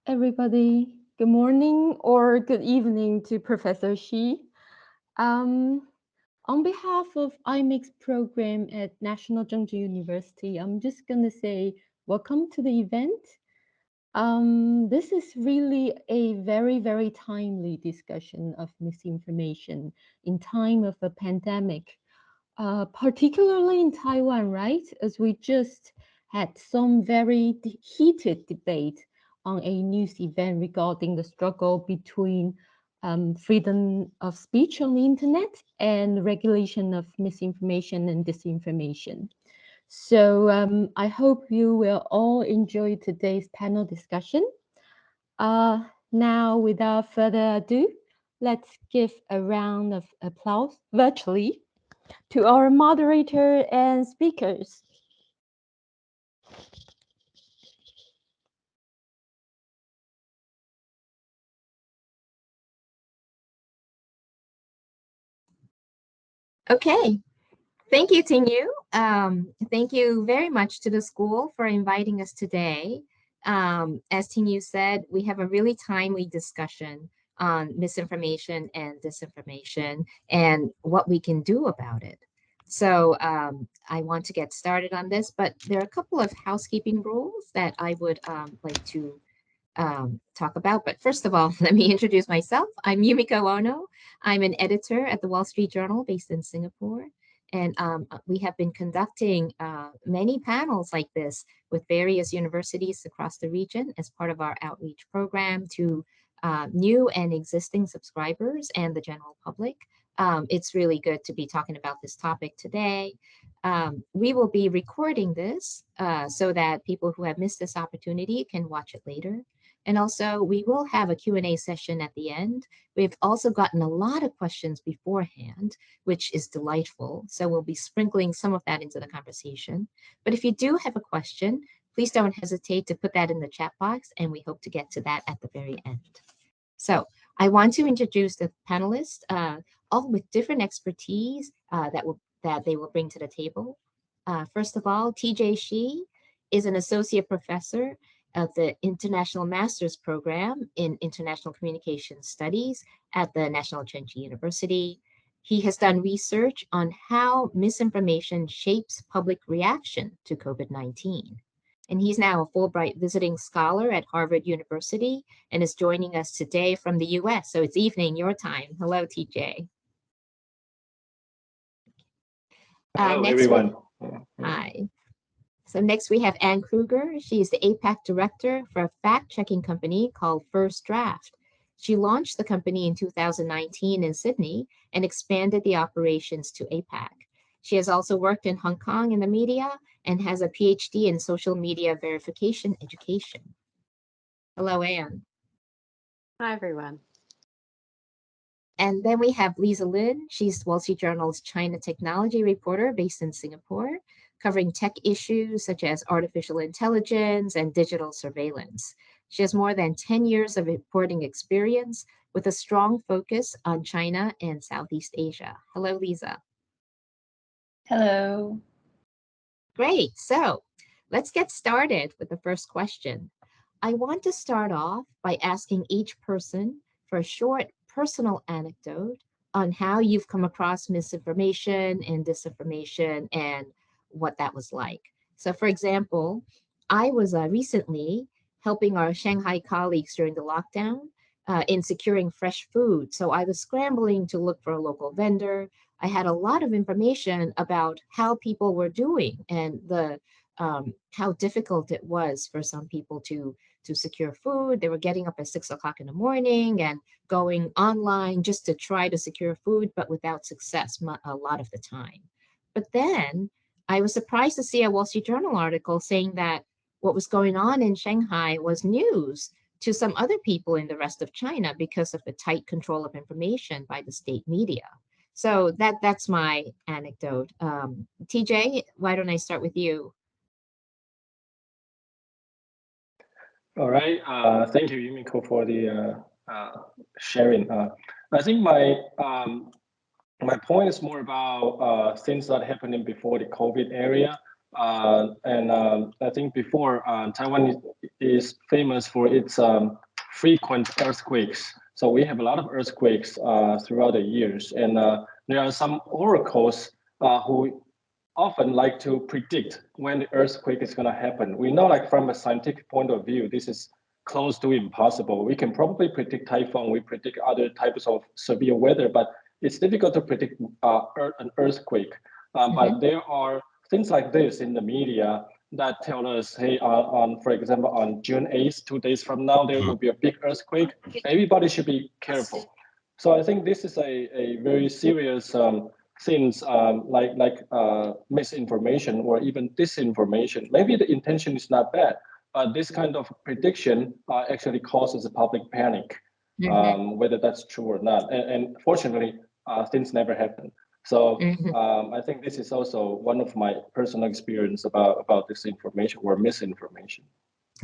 everybody. Good morning or good evening to Professor Shih. Um, on behalf of Imics program at National Chengchi University, I'm just going to say welcome to the event. This is really a very, very timely discussion of misinformation in time of a pandemic, particularly in Taiwan, right? As we just had some very heated debate on a news event regarding the struggle between freedom of speech on the internet and regulation of misinformation and disinformation. So I hope you will all enjoy today's panel discussion. Now, without further ado, let's give a round of applause virtually to our moderator and speakers. Okay, thank you, Tingyu. Thank you very much to the school for inviting us today. As Tingyu said, we have a really timely discussion on misinformation and disinformation and what we can do about it. So I want to get started on this, but there are a couple of housekeeping rules that I would like to talk about. But first of all, let me introduce myself. I'm Yumiko Ono. I'm an editor at the Wall Street Journal based in Singapore. And we have been conducting many panels like this with various universities across the region as part of our outreach program to new and existing subscribers and the general public. It's really good to be talking about this topic today. We will be recording this so that people who have missed this opportunity can watch it later. And also, we will have a Q&A session at the end. We've also gotten a lot of questions beforehand, which is delightful. So we'll be sprinkling some of that into the conversation. But if you do have a question, please don't hesitate to put that in the chat box, and we hope to get to that at the very end. So I want to introduce the panelists, all with different expertise that they will bring to the table. First of all, TJ Shih is an associate professor of the International Master's Program in International Communication Studies at the National Chengchi University. He has done research on how misinformation shapes public reaction to COVID-19. And he's now a Fulbright visiting scholar at Harvard University and is joining us today from the US. So it's evening your time. Hello, TJ. Hello, everyone. Hi. So next we have Anne Kruger. She's the APAC director for a fact-checking company called First Draft. She launched the company in 2019 in Sydney and expanded the operations to APAC. She has also worked in Hong Kong in the media and has a PhD in social media verification education. Hello, Anne. Hi, everyone. And then we have Liza Lin. She's Wall Street Journal's China technology reporter based in Singapore, covering tech issues such as artificial intelligence and digital surveillance. She has more than 10 years of reporting experience with a strong focus on China and Southeast Asia. Hello, Liza. Hello. Great. So let's get started with the first question. I want to start off by asking each person for a short personal anecdote on how you've come across misinformation and disinformation and what that was like. So for example, I was recently helping our Shanghai colleagues during the lockdown in securing fresh food. So I was scrambling to look for a local vendor. I had a lot of information about how people were doing and the how difficult it was for some people to secure food. They were getting up at 6 o'clock in the morning and going online just to try to secure food, but without success a lot of the time. But then I was surprised to see a Wall Street Journal article saying that what was going on in Shanghai was news to some other people in the rest of China because of the tight control of information by the state media. So that's my anecdote. TJ, why don't I start with you? All right. Thank you, Yumiko, for the sharing. I think my point is more about things that happening before the COVID area I think before Taiwan is famous for its frequent earthquakes. So we have a lot of earthquakes throughout the years, and there are some oracles who often like to predict when the earthquake is going to happen. We know, like from a scientific point of view, this is close to impossible. We can probably predict typhoon, we predict other types of severe weather, but it's difficult to predict an earthquake. But there are things like this in the media that tell us, hey, for example, on June 8th, 2 days from now, there will be a big earthquake. Everybody should be careful. So I think this is a very serious things like misinformation or even disinformation. Maybe the intention is not bad, but this kind of prediction actually causes a public panic, whether that's true or not. And fortunately, things never happen. So I think this is also one of my personal experience about disinformation or misinformation.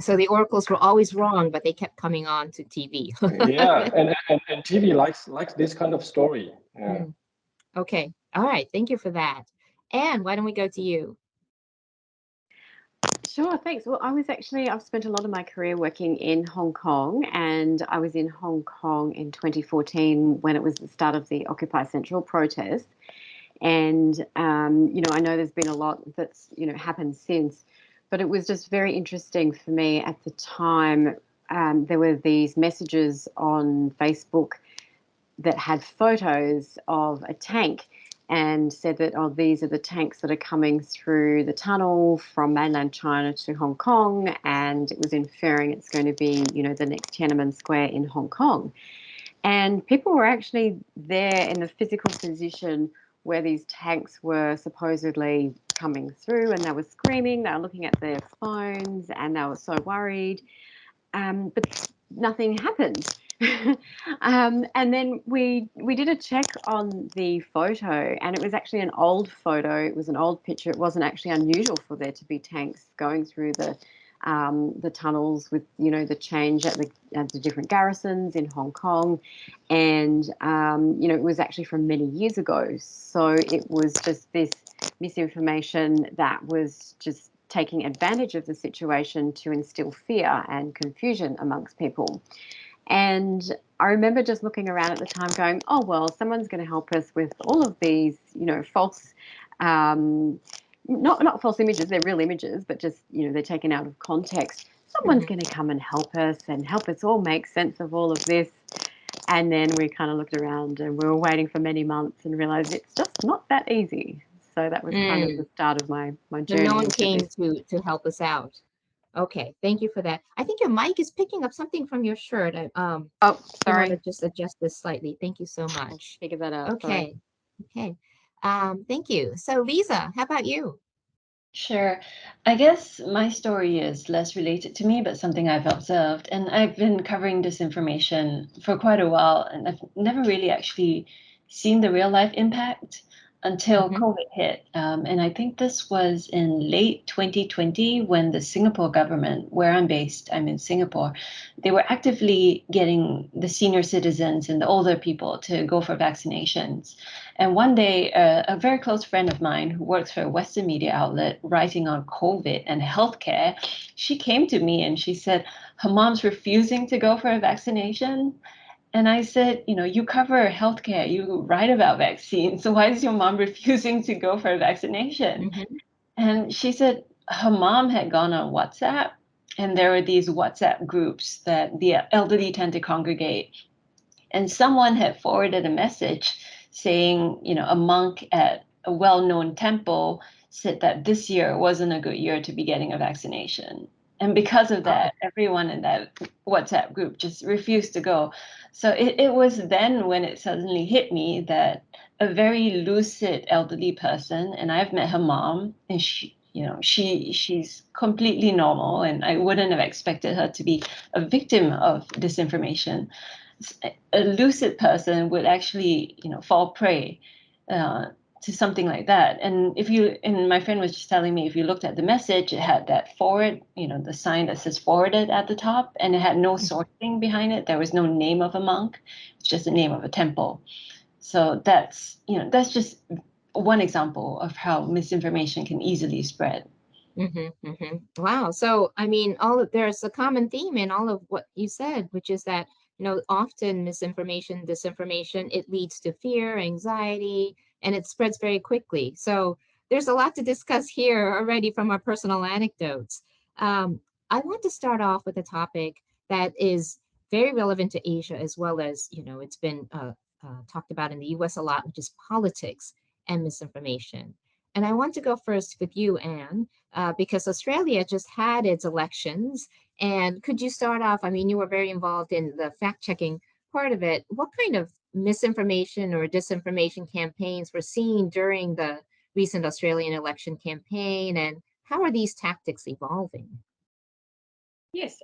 So the oracles were always wrong, but they kept coming on to TV. Yeah, and TV likes this kind of story. Yeah. Okay, all right, thank you for that. Anne, why don't we go to you? Sure, thanks. Well, I've spent a lot of my career working in Hong Kong, and I was in Hong Kong in 2014 when it was the start of the Occupy Central protest. And, I know there's been a lot that's, happened since, but it was just very interesting for me at the time. There were these messages on Facebook that had photos of a tank and said that, oh, these are the tanks that are coming through the tunnel from mainland China to Hong Kong, and it was inferring it's going to be, the next Tiananmen Square in Hong Kong. And people were actually there in the physical position where these tanks were supposedly coming through, and they were screaming, they were looking at their phones, and they were so worried. But nothing happened. And then we did a check on the photo, and it was actually an old photo. It was an old picture. It wasn't actually unusual for there to be tanks going through the tunnels with, the change at the different garrisons in Hong Kong. And, it was actually from many years ago. So it was just this misinformation that was just taking advantage of the situation to instill fear and confusion amongst people. And I remember just looking around at the time going, oh, well, someone's going to help us with all of these, false, not false images, they're real images, but just, they're taken out of context. Someone's going to come and help us all make sense of all of this. And then we kind of looked around and we were waiting for many months and realized it's just not that easy. So that was kind of the start of my journey. So no one came to help us out. Okay, thank you for that. I think your mic is picking up something from your shirt. Oh, sorry. I want to just adjust this slightly. Thank you so much. I'll figure that out. Okay, okay. Thank you. So Liza, how about you? Sure. I guess my story is less related to me, but something I've observed. And I've been covering disinformation for quite a while, and I've never really actually seen the real life impact until COVID hit. And I think this was in late 2020 when the Singapore government, where I'm based, I'm in Singapore, they were actively getting the senior citizens and the older people to go for vaccinations. And one day, a very close friend of mine who works for a Western media outlet writing on COVID and healthcare, she came to me and she said her mom's refusing to go for a vaccination. And I said, you cover healthcare, you write about vaccines, so why is your mom refusing to go for a vaccination? And she said her mom had gone on WhatsApp, and there were these WhatsApp groups that the elderly tend to congregate. And someone had forwarded a message saying, a monk at a well-known temple said that this year wasn't a good year to be getting a vaccination. And because of that, everyone in that WhatsApp group just refused to go. So it was then when it suddenly hit me that a very lucid elderly person, and I've met her mom, and she's completely normal, and I wouldn't have expected her to be a victim of disinformation. A lucid person would actually, fall prey to something like that. And my friend was just telling me, if you looked at the message, it had that forward, the sign that says forwarded at the top, and it had no sourcing behind it. There was no name of a monk. It's just the name of a temple. So that's just one example of how misinformation can easily spread. Wow. So, I mean, there's a common theme in all of what you said, which is that, often misinformation, disinformation, it leads to fear, anxiety, and it spreads very quickly. So there's a lot to discuss here already from our personal anecdotes. I want to start off with a topic that is very relevant to Asia, as well as, it's been talked about in the US a lot, which is politics and misinformation. And I want to go first with you, Anne, because Australia just had its elections. And could you start off? I mean, you were very involved in the fact-checking part of it. What kind of misinformation or disinformation campaigns were seen during the recent Australian election campaign, and how are these tactics evolving? Yes,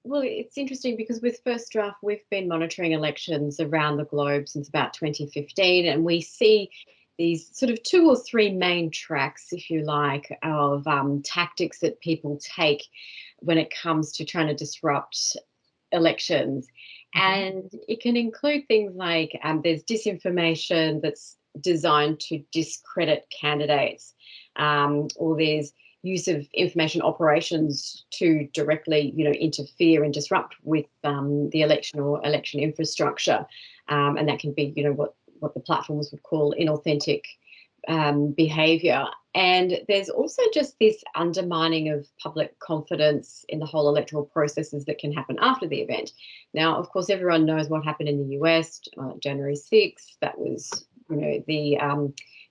well, it's interesting because with First Draft, we've been monitoring elections around the globe since about 2015, and we see these sort of 2 or 3 main tracks, if you like, of tactics that people take when it comes to trying to disrupt elections. And it can include things like there's disinformation that's designed to discredit candidates, or there's use of information operations to directly, interfere and disrupt with the election or election infrastructure, and that can be, what the platforms would call inauthentic behaviour. And there's also just this undermining of public confidence in the whole electoral processes that can happen after the event. Now, of course, everyone knows what happened in the US, January 6th. That was,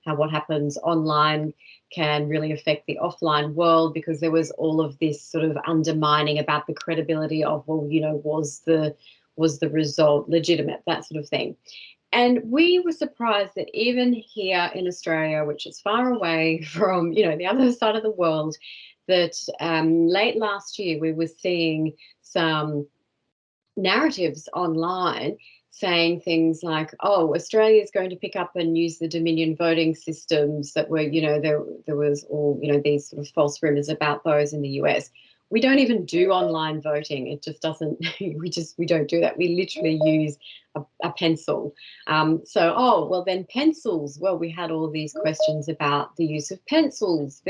how what happens online can really affect the offline world, because there was all of this sort of undermining about the credibility of, well, was the result legitimate, that sort of thing. And we were surprised that even here in Australia, which is far away from, the other side of the world, that late last year we were seeing some narratives online saying things like, oh, Australia is going to pick up and use the Dominion voting systems that were, there was all, these sort of false rumors about those in the US. We don't even do online voting. It just doesn't, we don't do that. We literally use a pencil. Well, then pencils. Well, we had all these questions about the use of pencils.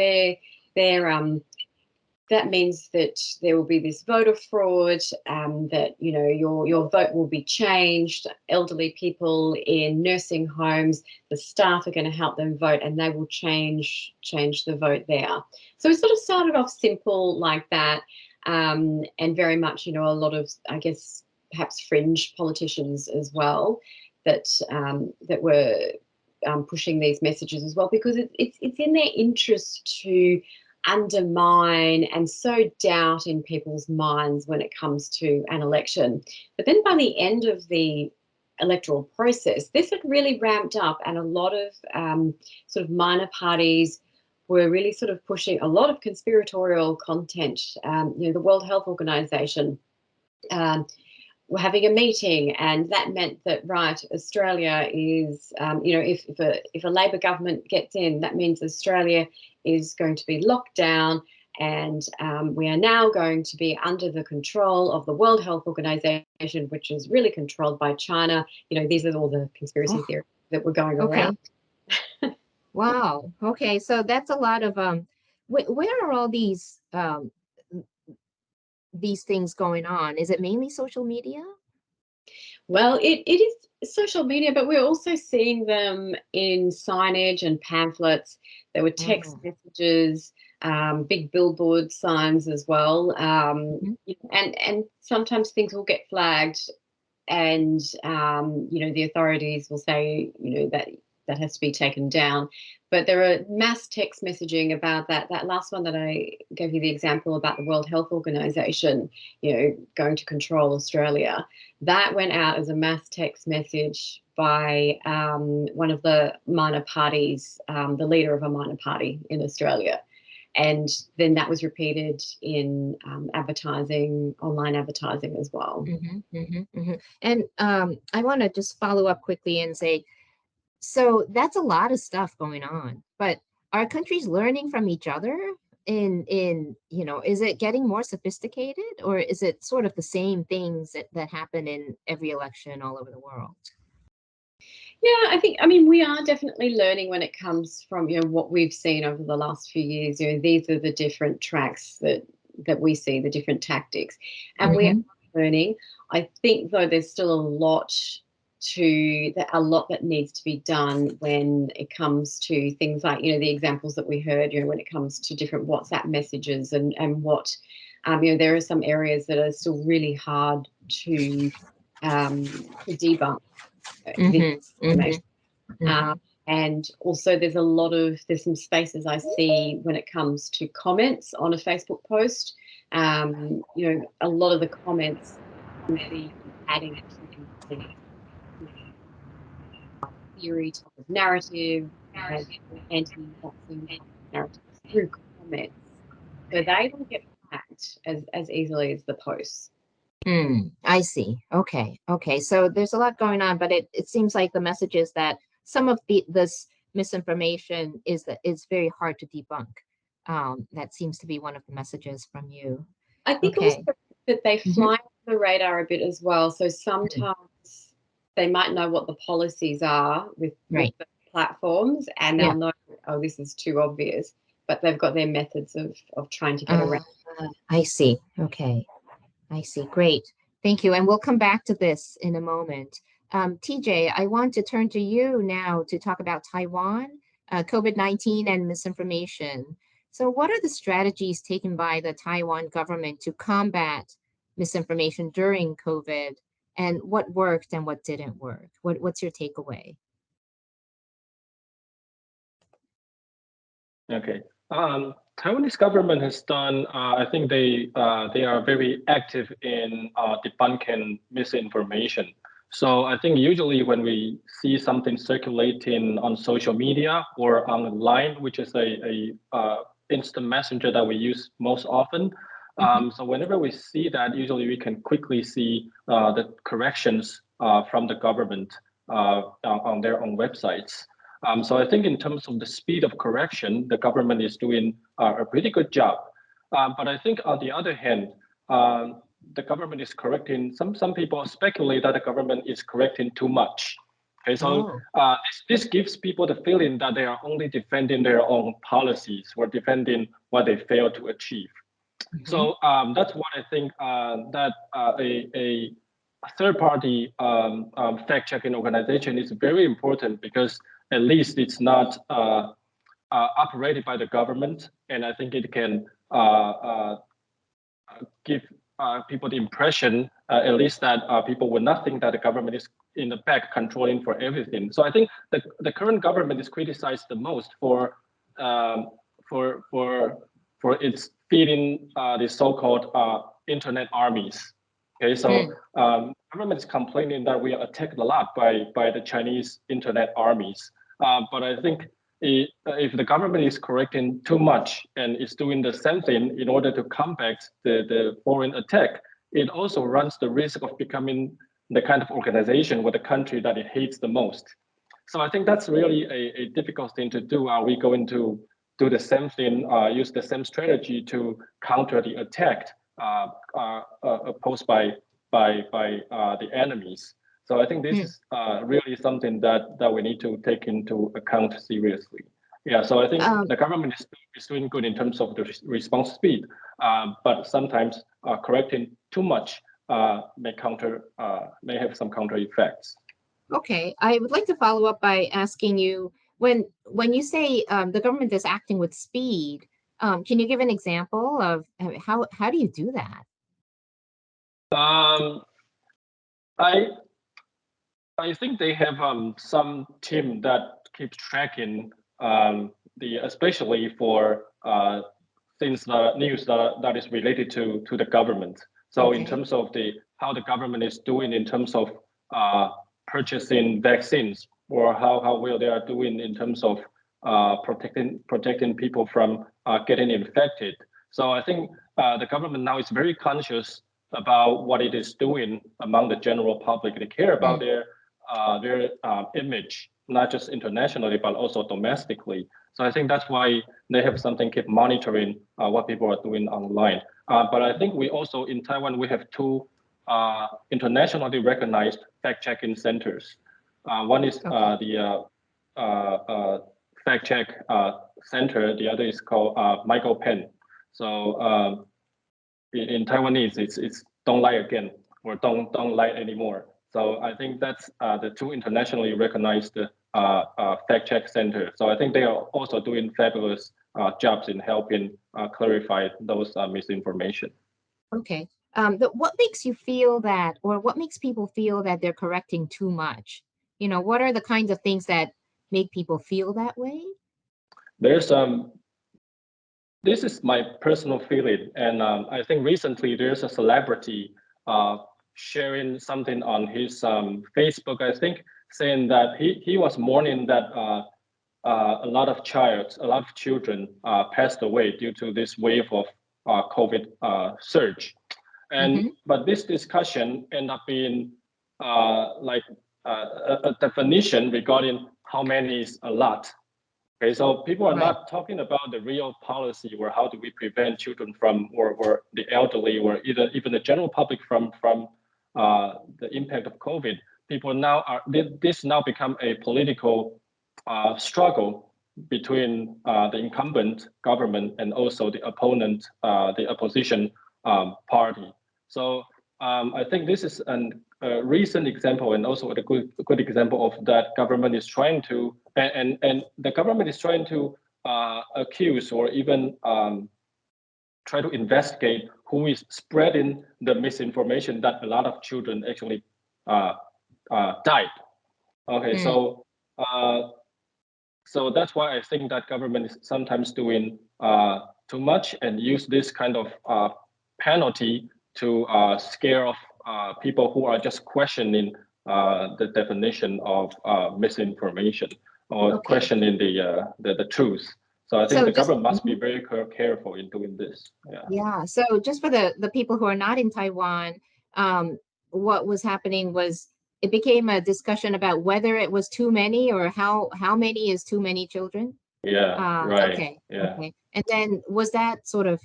That means that there will be this voter fraud, that, your vote will be changed. Elderly people in nursing homes, the staff are going to help them vote, and they will change the vote there. So we sort of started off simple like that, and very much, a lot of, I guess, perhaps fringe politicians as well that were pushing these messages as well, because it's in their interest to undermine and sow doubt in people's minds when it comes to an election. But then by the end of the electoral process, this had really ramped up, and a lot of sort of minor parties were really sort of pushing a lot of conspiratorial content. The World Health Organization were having a meeting, and that meant that, right, Australia is, if a Labor government gets in, that means Australia is going to be locked down, and we are now going to be under the control of the World Health Organization, which is really controlled by China. These are all the conspiracy theories that were going around. Wow. Okay, so that's a lot of where are all these things going on? Is it mainly social media? Well, it is social media, but we're also seeing them in signage and pamphlets. There were text messages, big billboard signs as well, and sometimes things will get flagged, and the authorities will say that has to be taken down. But there are mass text messaging about that. That last one that I gave you the example about the World Health Organization, going to control Australia, that went out as a mass text message by one of the minor parties, the leader of a minor party in Australia. And then that was repeated in advertising, online advertising as well. And I want to just follow up quickly and say, so that's a lot of stuff going on, but are countries learning from each other in is it getting more sophisticated, or is it sort of the same things that happen in every election all over the world? Yeah, I mean, we are definitely learning when it comes from, what we've seen over the last few years. These are the different tracks that we see, the different tactics, and we are learning. I think, though, there's still a lot that needs to be done when it comes to things like, the examples that we heard, when it comes to different WhatsApp messages and what, there are some areas that are still really hard to debunk. Information. And also there's some spaces I see when it comes to comments on a Facebook post. A lot of the comments will be adding to theory type of narrative and anti-vaccine narratives through comments. So they don't get hacked as easily as the posts. I see. Okay. So there's a lot going on, but it seems like the message is that some of this misinformation is very hard to debunk. That seems to be one of the messages from you. I think also that they fly under the radar a bit as well. So sometimes they might know what the policies are with the platforms, and they'll know, oh, this is too obvious, but they've got their methods of trying to get around. I see. Okay. I see. Great. Thank you. And we'll come back to this in a moment. TJ, I want to turn to you now to talk about Taiwan, COVID-19 and misinformation. So what are the strategies taken by the Taiwan government to combat misinformation during COVID, and what worked and what didn't work? What's your takeaway? Okay. Taiwanese government has done, I think they are very active in debunking misinformation. So I think usually when we see something circulating on social media or online, which is a instant messenger that we use most often, so whenever we see that, usually we can quickly see the corrections from the government on their own websites. So I think in terms of the speed of correction, the government is doing a pretty good job. But I think on the other hand, the government is correcting, some people speculate that the government is correcting too much. Okay, so this gives people the feeling that they are only defending their own policies or defending what they fail to achieve. So that's what I think that a third-party fact-checking organization is very important, because at least it's not operated by the government, and I think it can give people the impression, at least that people will not think that the government is in the back controlling for everything. So I think the current government is criticized the most for its feeding the so-called internet armies. Okay, so government is complaining that we are attacked a lot by the Chinese internet armies. But I think if the government is correcting too much and is doing the same thing in order to combat the foreign attack, it also runs the risk of becoming the kind of organization or the country that it hates the most. So I think that's really a difficult thing to do. Are we going to do the same thing, use the same strategy to counter the attack posed by the enemies? So I think this is really something that we need to take into account seriously. Yeah, so I think the government is doing good in terms of the response speed, but sometimes correcting too much may have some counter effects. Okay, I would like to follow up by asking you, when you say the government is acting with speed, can you give an example of how do you do that? I think they have some team that keeps tracking especially for things news that is related to the government. So in terms of how the government is doing in terms of purchasing vaccines, or how well they are doing in terms of protecting people from getting infected. So I think the government now is very conscious about what it is doing among the general public. They care about their image, not just internationally, but also domestically. So I think that's why they have something keep monitoring what people are doing online. But I think we also, in Taiwan, we have two internationally recognized fact-checking centers. One is the fact check center. The other is called Michael Penn. So in Taiwanese, it's don't lie again or don't lie anymore. So I think that's the two internationally recognized fact check center. So I think they are also doing fabulous jobs in helping clarify those misinformation. Okay. What makes you feel that, or what makes people feel that they're correcting too much? You know, what are the kinds of things that make people feel that way? There's this is my personal feeling, and I think recently there's a celebrity sharing something on his Facebook, I think, saying that he was mourning that a lot of children passed away due to this wave of COVID surge, and but this discussion ended up being like a definition regarding how many is a lot. Okay, so people are not talking about the real policy or how do we prevent children from or the elderly or even the general public from the impact of COVID. People now this now become a political struggle between the incumbent government and also the opponent, the opposition party. So I think this is a recent example and also a good example of that government is trying to and the government is trying to accuse or even try to investigate who is spreading the misinformation that a lot of children actually died. Okay, so that's why I think that government is sometimes doing too much and use this kind of penalty to scare off people who are just questioning the definition of misinformation or questioning the truth. So I think the government must be very careful in doing this. Yeah. So just for the people who are not in Taiwan, what was happening was it became a discussion about whether it was too many or how many is too many children. Yeah. Right. Okay. Yeah. Okay. And then was that sort of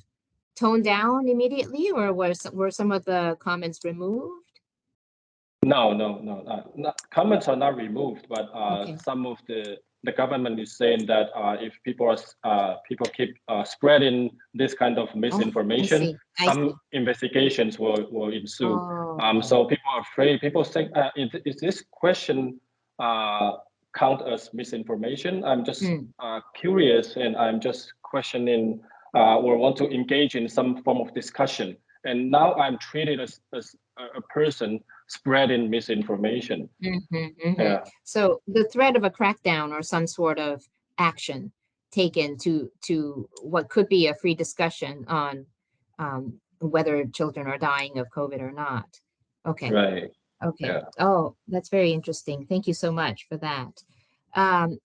toned down immediately, or were some of the comments removed? No. Comments are not removed, but some of the government is saying that if people keep spreading this kind of misinformation, some investigations will ensue. So people are afraid. People think, is this question count as misinformation? I'm just curious, and I'm just questioning or want to engage in some form of discussion. And now I'm treated as a person spreading misinformation. Yeah. So the threat of a crackdown or some sort of action taken to what could be a free discussion on whether children are dying of COVID or not. Okay. Right. Okay. Yeah. Oh, that's very interesting. Thank you so much for that.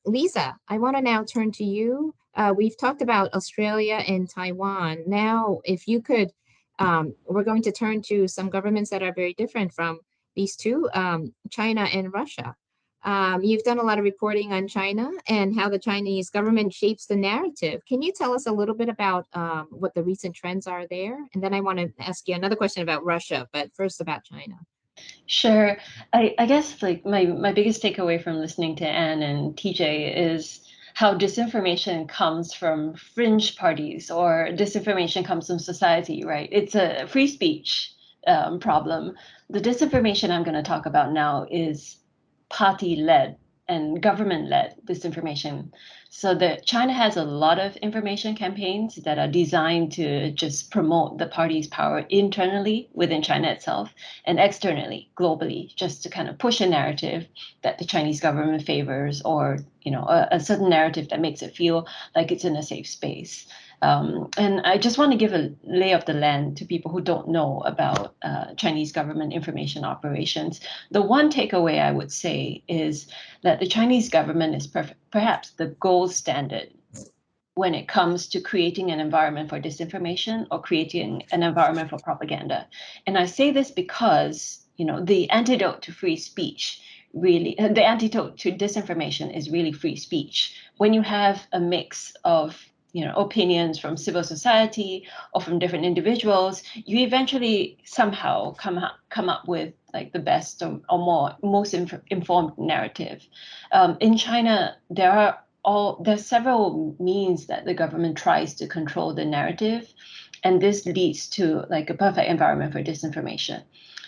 Liza, I want to now turn to you. We've talked about Australia and Taiwan. Now, if you could, we're going to turn to some governments that are very different from these two, China and Russia. You've done a lot of reporting on China and how the Chinese government shapes the narrative. Can you tell us a little bit about what the recent trends are there? And then I want to ask you another question about Russia, but first about China. Sure. I guess like my biggest takeaway from listening to Anne and TJ is how disinformation comes from fringe parties or disinformation comes from society, right? It's a free speech problem. The disinformation I'm going to talk about now is party-led and government-led disinformation. So China has a lot of information campaigns that are designed to just promote the party's power internally within China itself and externally, globally, just to kind of push a narrative that the Chinese government favors or, a certain narrative that makes it feel like it's in a safe space. And I just want to give a lay of the land to people who don't know about Chinese government information operations. The one takeaway I would say is that the Chinese government is perhaps the gold standard when it comes to creating an environment for disinformation or creating an environment for propaganda. And I say this because, the antidote to free speech the antidote to disinformation is really free speech. When you have a mix of opinions from civil society or from different individuals, you eventually somehow come up with like the best or most informed narrative. In China, there's several means that the government tries to control the narrative, and this leads to like a perfect environment for disinformation.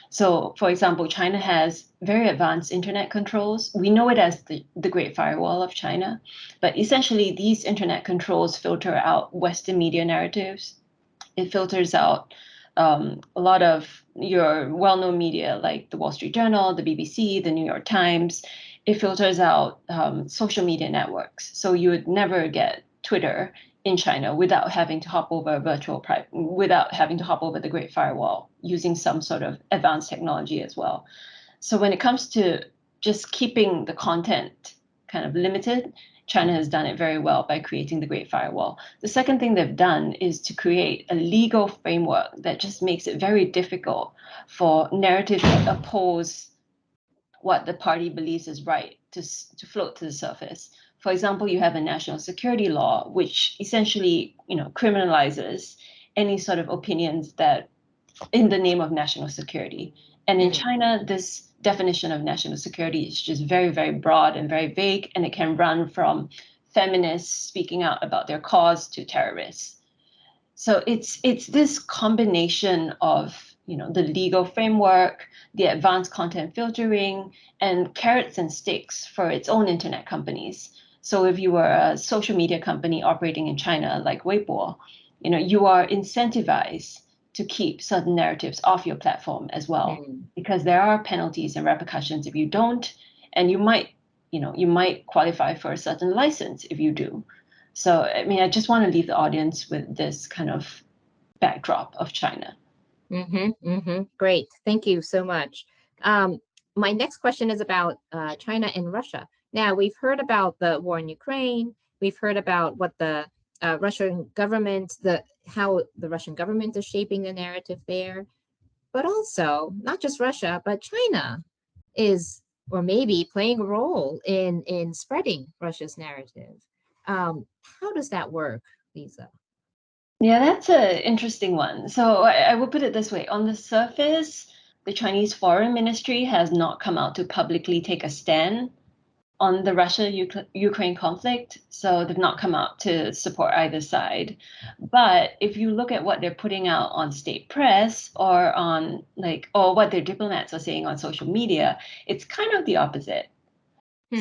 So, for example, China has very advanced internet controls. We know it as the Great Firewall of China, but essentially these internet controls filter out Western media narratives. It filters out a lot of your well-known media like the Wall Street Journal, the BBC, the New York Times. It filters out social media networks. So you would never get Twitter in China without having to hop over without having to hop over the Great Firewall using some sort of advanced technology as well. So when it comes to just keeping the content kind of limited, China has done it very well by creating the Great Firewall. The second thing they've done is to create a legal framework that just makes it very difficult for narratives that oppose what the party believes is right to float to the surface. For example, you have a national security law, which essentially, criminalizes any sort of opinions that in the name of national security. And in China, this definition of national security is just very, very broad and very vague, and it can run from feminists speaking out about their cause to terrorists. So it's this combination of the legal framework, the advanced content filtering, and carrots and sticks for its own internet companies. So if you were a social media company operating in China like Weibo, you are incentivized to keep certain narratives off your platform as well, because there are penalties and repercussions if you don't, and you might qualify for a certain license if you do. So, I mean, I just want to leave the audience with this kind of backdrop of China. Great. Thank you so much. My next question is about China and Russia. Now, we've heard about the war in Ukraine. We've heard about what the Russian government, how the Russian government is shaping the narrative there. But also, not just Russia, but China is, or maybe playing a role in spreading Russia's narrative. How does that work, Liza? Yeah, that's an interesting one. So I will put it this way. On the surface, the Chinese Foreign Ministry has not come out to publicly take a stand on the Russia-Ukraine conflict. So they've not come out to support either side. But if you look at what they're putting out on state press or or what their diplomats are saying on social media, it's kind of the opposite.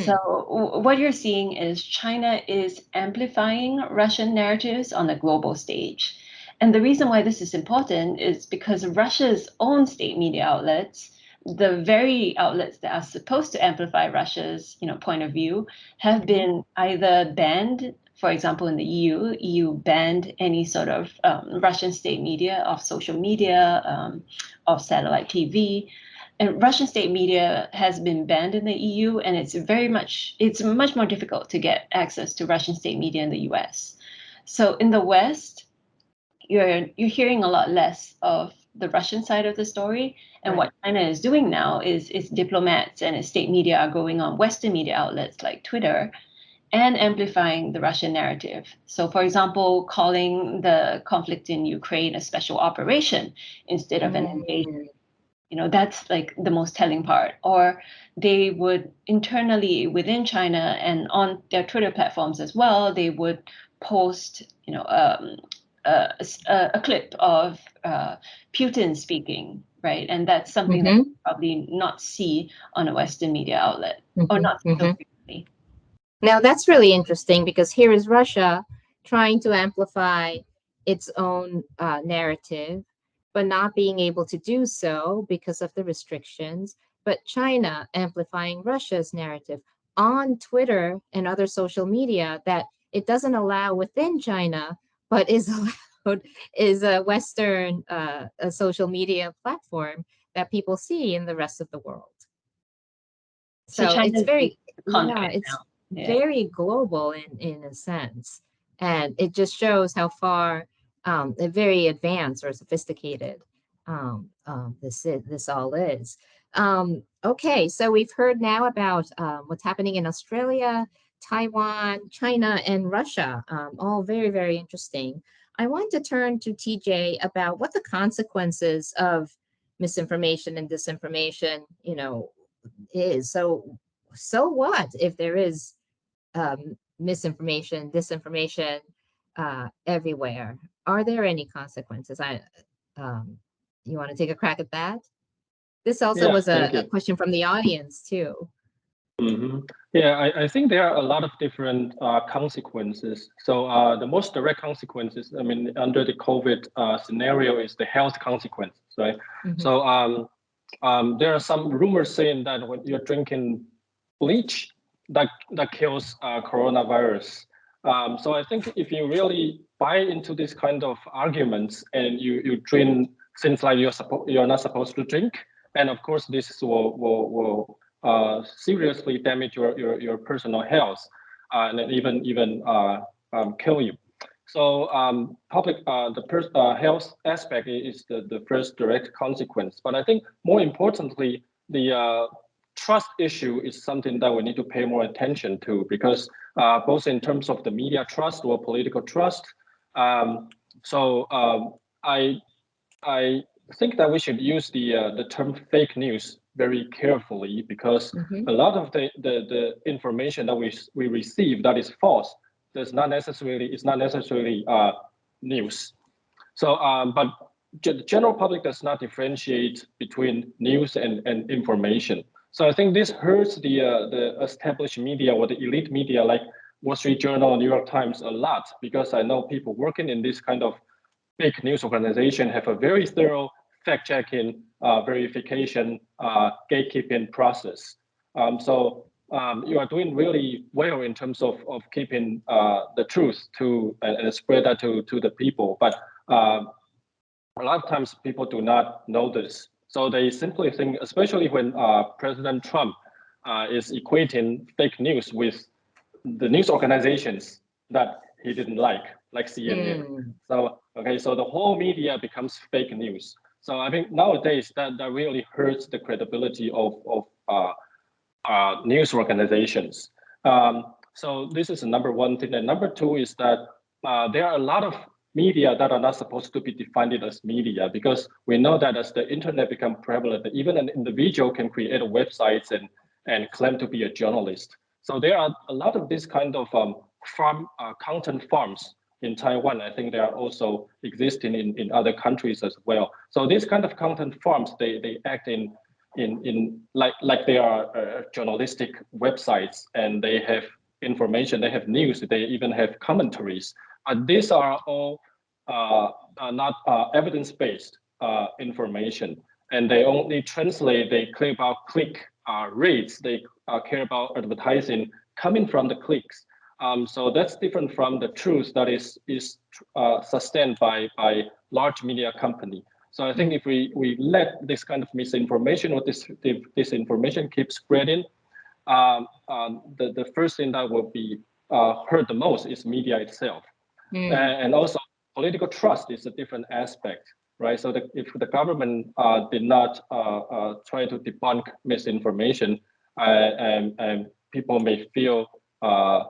So what you're seeing is China is amplifying Russian narratives on the global stage. And the reason why this is important is because Russia's own state media outlets, the very outlets that are supposed to amplify Russia's point of view, have been either banned. For example, in the EU banned any sort of Russian state media, of social media, of satellite TV. And Russian state media has been banned in the EU, and it's much more difficult to get access to Russian state media in the US. So in the West, you're hearing a lot less of the Russian side of the story. And what China is doing now is its diplomats and its state media are going on Western media outlets like Twitter and amplifying the Russian narrative. So, for example, calling the conflict in Ukraine a special operation instead of an invasion. That's like the most telling part. Or they would internally within China and on their Twitter platforms as well, they would post, a clip of Putin speaking, right? And that's something that you probably not see on a Western media outlet or not see so frequently. Now, that's really interesting because here is Russia trying to amplify its own narrative, but not being able to do so because of the restrictions, but China amplifying Russia's narrative on Twitter and other social media that it doesn't allow within China, but is allowed, is a Western a social media platform that people see in the rest of the world. So it's very, very global in a sense. And it just shows how far very advanced or sophisticated this all is. Okay, so we've heard now about what's happening in Australia. Taiwan, China, and Russia, all very, very interesting. I want to turn to TJ about what the consequences of misinformation and disinformation, is. So what if there is misinformation, disinformation everywhere? Are there any consequences? You want to take a crack at that? This also was a question from the audience too. Mm-hmm. Yeah, I think there are a lot of different consequences. So the most direct consequences, I mean, under the COVID scenario is the health consequences, right? Mm-hmm. So there are some rumors saying that when you're drinking bleach, that kills coronavirus. So I think if you really buy into this kind of arguments and you drink things like you're not supposed to drink, and of course this will seriously damage your personal health and even kill you. So the health aspect is the first direct consequence. But I think more importantly, the trust issue is something that we need to pay more attention to, because both in terms of the media trust or political trust. I think that we should use the term fake news very carefully, because a lot of the information that we receive that is false is not necessarily news. So but the general public does not differentiate between news and information. So I think this hurts the established media or the elite media like Wall Street Journal, New York Times a lot, because I know people working in this kind of fake news organization have a very thorough fact-checking, verification, gatekeeping process. So you are doing really well in terms of keeping the truth and spread that to the people. But a lot of times people do not know this. So they simply think, especially when President Trump is equating fake news with the news organizations that he didn't like CNN. So the whole media becomes fake news. So I think nowadays that really hurts the credibility of news organizations. So this is the number one thing. And number two is that there are a lot of media that are not supposed to be defined as media, because we know that as the internet becomes prevalent, even an individual can create websites and claim to be a journalist. So there are a lot of this kind of content farms in Taiwan. I think they are also existing in other countries as well. So these kind of content farms, they act in like they are journalistic websites, and they have information, they have news, they even have commentaries. These are all not evidence-based information, and they only translate, they care about click rates, they care about advertising coming from the clicks. So that's different from the truth that is sustained by large media company. So I think if we let this kind of misinformation or disinformation keep spreading, the first thing that will be hurt the most is media itself. And also political trust is a different aspect, right? So if the government did not try to debunk misinformation, and people may feel that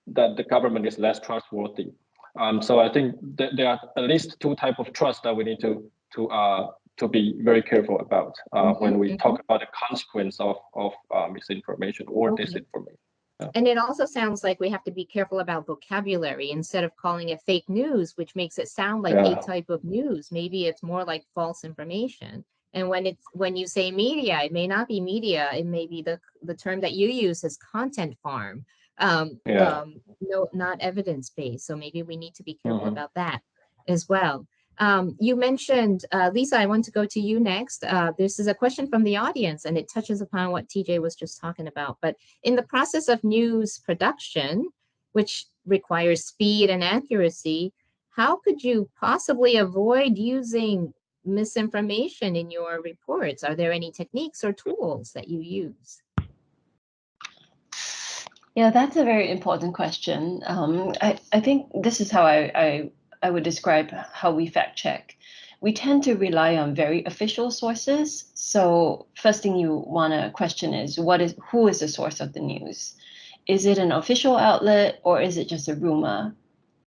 the government is less trustworthy. So I think that there are at least two types of trust that we need to be very careful about when we talk about the consequence of misinformation or disinformation. And it also sounds like we have to be careful about vocabulary. Instead of calling it fake news, which makes it sound like a type of news, maybe it's more like false information. And when you say media, it may not be media. It may be the term that you use is content farm. No, not evidence-based. So maybe we need to be careful about that as well. You mentioned, Lisa, I want to go to you next. This is a question from the audience, and it touches upon what TJ was just talking about. But in the process of news production, which requires speed and accuracy, how could you possibly avoid using misinformation in your reports? Are there any techniques or tools that you use? Yeah, that's a very important question. I think this is how I would describe how we fact check. We tend to rely on very official sources. So first thing you want to question is who is the source of the news? is it an official outlet or is it just a rumor,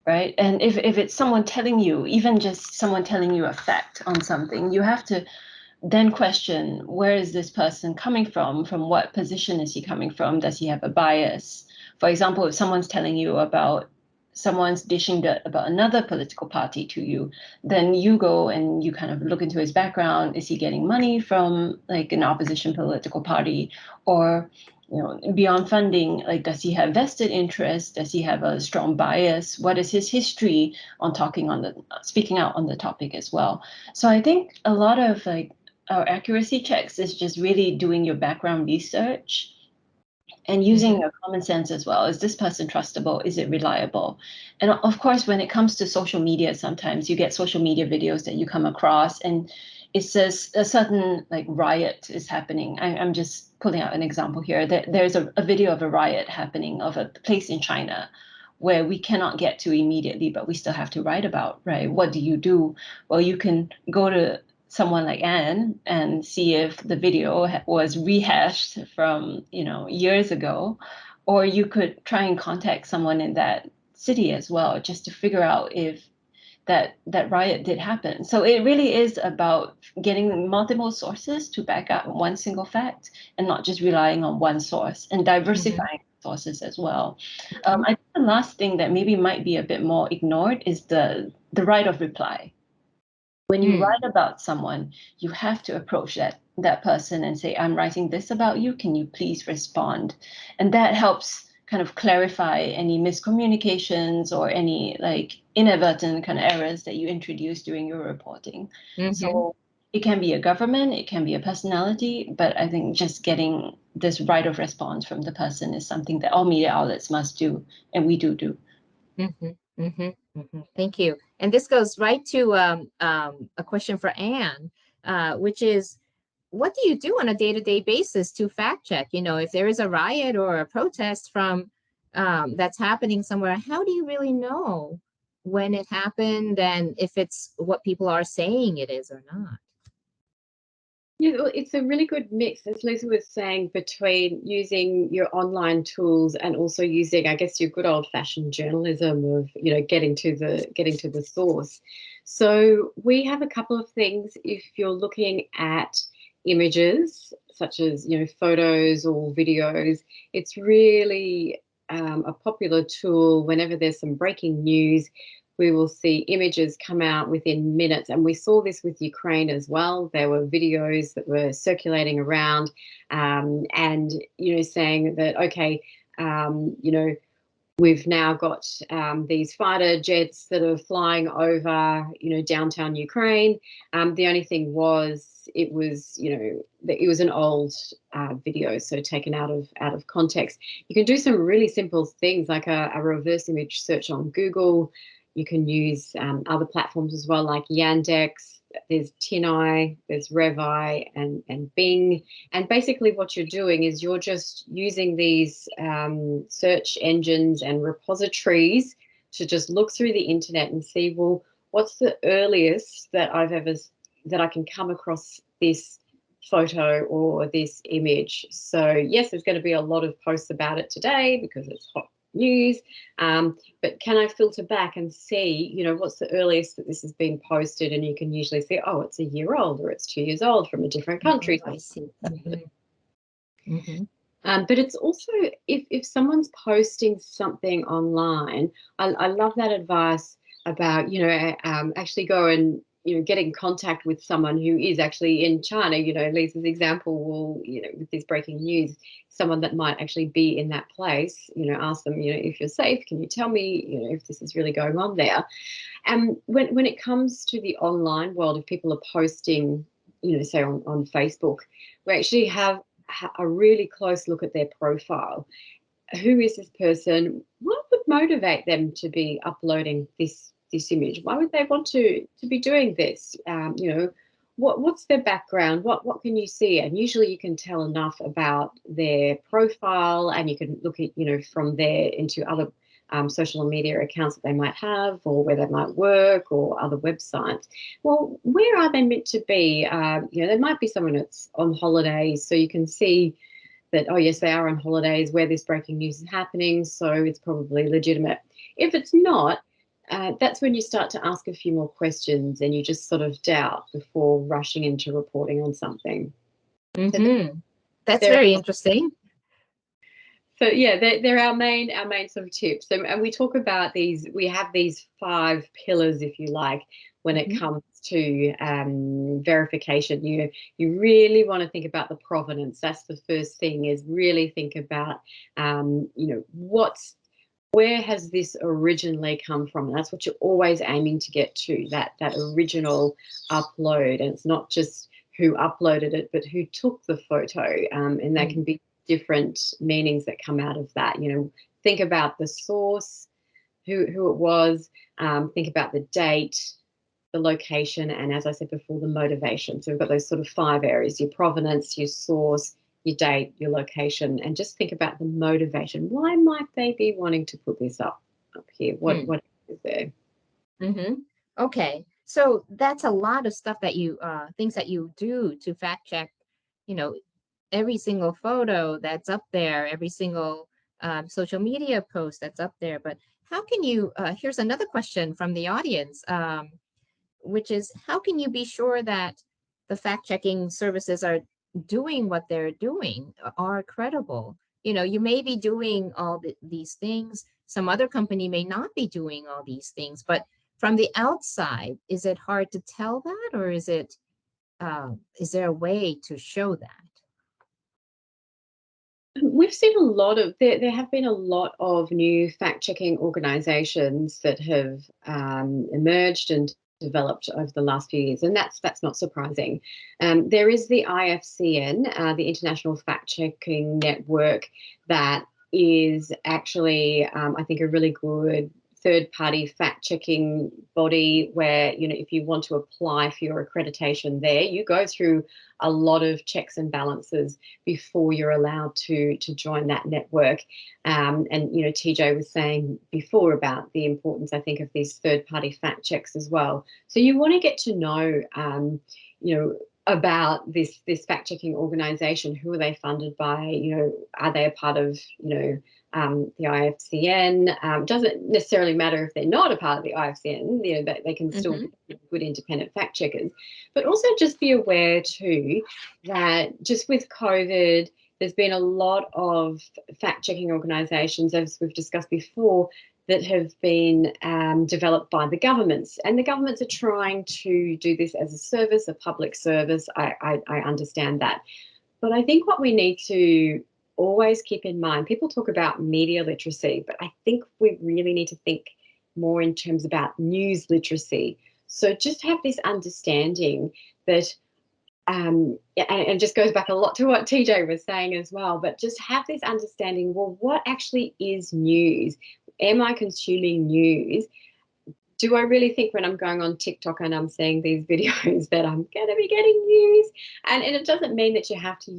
right? And if it's someone telling you, even just someone telling you a fact on something, you have to then question, where is this person coming from? From what position is he coming from? Does he have a bias? For example, if someone's telling you about someone's dishing dirt about another political party to you, then you go and you kind of look into his background. Is he getting money from like an opposition political party? Or, you know, beyond funding, like, does he have vested interest? Does he have a strong bias? What is his history on speaking out on the topic as well? So I think a lot of like our accuracy checks is just really doing your background research and using your common sense as well. Is this person trustable? Is it reliable? And of course, when it comes to social media, sometimes you get social media videos that you come across and it says a certain like riot is happening. I'm just pulling out an example here. There's a video of a riot happening of a place in China where we cannot get to immediately, but we still have to write about, right? What do you do? Well, you can go to someone like Anne and see if the video was rehashed from, you know, years ago, or you could try and contact someone in that city as well, just to figure out if that riot did happen. So it really is about getting multiple sources to back up one single fact and not just relying on one source, and diversifying sources as well. I think the last thing that maybe might be a bit more ignored is the right of reply. When you write about someone, you have to approach that person and say, I'm writing this about you. Can you please respond? And that helps kind of clarify any miscommunications or any like inadvertent kind of errors that you introduce during your reporting. So it can be a government, it can be a personality, but I think just getting this right of response from the person is something that all media outlets must do, and we do. Thank you. And this goes right to a question for Anne, which is, what do you do on a day-to-day basis to fact check? You know, if there is a riot or a protest from that's happening somewhere, how do you really know when it happened and if it's what people are saying it is or not? Yeah, well, it's a really good mix, as Liza was saying, between using your online tools and also using, I guess, your good old-fashioned journalism of, you know, getting to the source. So we have a couple of things. If you're looking at images, such as, you know, photos or videos, it's really a popular tool. Whenever there's some breaking news, we will see images come out within minutes. And we saw this with Ukraine as well. There were videos that were circulating around and, you know, saying that, okay, you know, we've now got these fighter jets that are flying over, you know, downtown Ukraine. The only thing was, it was, you know, it was an old video, so taken out of context. You can do some really simple things like a reverse image search on Google. You can use other platforms as well, like Yandex. There's TinEye, there's RevEye, and Bing. And basically what you're doing is you're just using these search engines and repositories to just look through the internet and see, well, what's the earliest that I can come across this photo or this image. So yes, there's going to be a lot of posts about it today because it's hot news, but can I filter back and see, you know, what's the earliest that this has been posted? And you can usually see, oh, it's a year old or it's 2 years old from a different country. I see. But it's also, if someone's posting something online, I love that advice about, you know, actually go and, you know, get in contact with someone who is actually in China. You know, Lisa's example will, you know, with this breaking news, someone that might actually be in that place, you know, ask them, you know, if you're safe, can you tell me, you know, if this is really going on there? And when it comes to the online world, if people are posting, you know, say on Facebook, we actually have a really close look at their profile. Who is this person? What would motivate them to be uploading this image? Why would they want to be doing this? You know, what's their background? What can you see? And usually you can tell enough about their profile, and you can look at, you know, from there into other social media accounts that they might have, or where they might work, or other websites. Well, where are they meant to be? You know, there might be someone that's on holidays, so you can see that, oh yes, they are on holidays where this breaking news is happening, so it's probably legitimate. If it's not, that's when you start to ask a few more questions and you just sort of doubt before rushing into reporting on something. Mm-hmm. That's very interesting. So yeah, they're our main sort of tips. And we talk about these, we have these 5 pillars, if you like, when it comes to verification. You really want to think about the provenance. That's the first thing, is really think about, where has this originally come from? And that's what you're always aiming to get to, that original upload. And it's not just who uploaded it, but who took the photo. And that can be different meanings that come out of that. Think about the source, who it was, think about the date, the location, and as I said before, the motivation. So we've got those sort of 5 areas: your provenance, your source, your date, your location, and just think about the motivation. Why might they be wanting to put this up here? What is there? Okay, so that's a lot of stuff that you things that you do to fact check, every single photo that's up there, every single social media post that's up there. But how can you, here's another question from the audience, which is, how can you be sure that the fact-checking services are doing what they're doing, are credible? You may be doing all these things. Some other company may not be doing all these things, but from the outside, is it hard to tell that, or is there a way to show that? We've seen there have been a lot of new fact-checking organizations that have emerged and developed over the last few years, and that's not surprising. There is the IFCN, the International Fact-Checking Network, that is actually, I think, a really good third-party fact-checking body where, if you want to apply for your accreditation there, you go through a lot of checks and balances before you're allowed to join that network. And TJ was saying before about the importance, I think, of these third-party fact checks as well. So you want to get to know, about this fact-checking organization. Who are they funded by? Are they a part of, the IFCN? Doesn't necessarily matter if they're not a part of the IFCN. They can still be good independent fact checkers. But also just be aware too that just with COVID, there's been a lot of fact-checking organisations, as we've discussed before, that have been developed by the governments, and the governments are trying to do this as a service, a public service. I understand that, but I think what we need to always keep in mind, people talk about media literacy, but I think we really need to think more in terms about news literacy. So just have this understanding that, and it just goes back a lot to what TJ was saying as well, but just have this understanding, well, what actually is news? Am I consuming news? Do I really think when I'm going on TikTok and I'm seeing these videos that I'm going to be getting news? And it doesn't mean that you have to,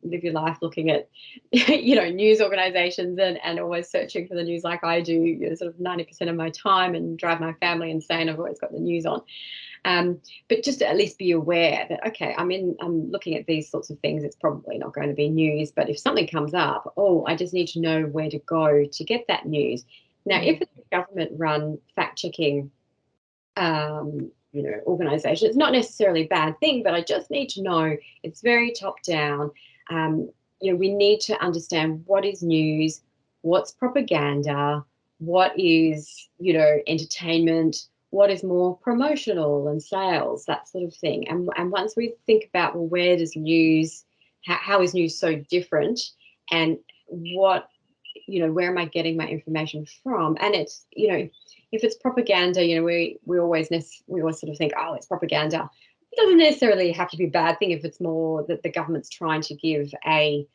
live your life looking at, news organizations and always searching for the news like I do, sort of 90% of my time, and drive my family insane. I've always got the news on. But just to at least be aware that, okay, I'm looking at these sorts of things. It's probably not going to be news, but if something comes up, I just need to know where to go to get that news. Now, if it's a government-run fact-checking, organisation, it's not necessarily a bad thing, but I just need to know it's very top-down. We need to understand what is news, what's propaganda, what is, entertainment, what is more promotional and sales, that sort of thing. And once we think about, well, where does news, how is news so different, and what, where am I getting my information from? And it's, if it's propaganda, we always sort of think, oh, it's propaganda. It doesn't necessarily have to be a bad thing if it's more that the government's trying to give a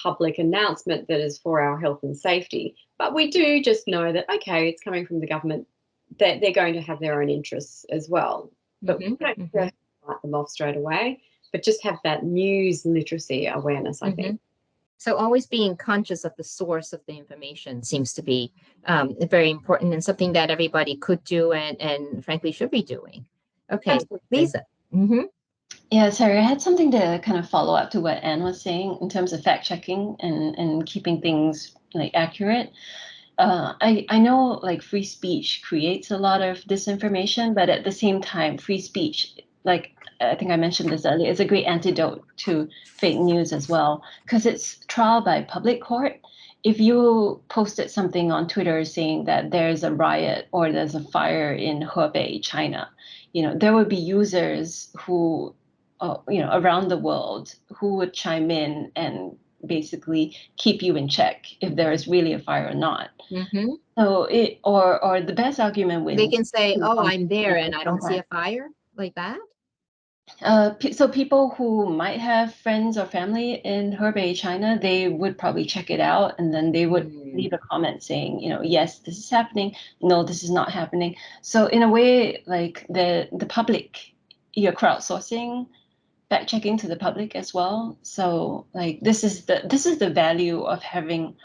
public announcement that is for our health and safety. But we do just know that, okay, it's coming from the government, that they're going to have their own interests as well. But we don't write them off straight away, but just have that news literacy awareness, I think. So always being conscious of the source of the information seems to be very important, and something that everybody could do and frankly should be doing. Okay, Absolutely. Liza. Yeah, sorry, I had something to kind of follow up to what Anne was saying in terms of fact checking and keeping things like accurate. I know like free speech creates a lot of disinformation, but at the same time, free speech, like I think I mentioned this earlier, is a great antidote to fake news as well, because it's trial by public court. If you posted something on Twitter saying that there's a riot or there's a fire in Hebei, China, there would be users who, around the world who would chime in and basically keep you in check if there is really a fire or not. Mm-hmm. So or the best argument wins. They can say, "Oh, I'm there and I don't see a fire," like that. So people who might have friends or family in Hebei, China, they would probably check it out and then they would leave a comment saying, yes, this is happening. No, this is not happening. So in a way, like the public, you're crowdsourcing fact checking to the public as well. So like this is the value of having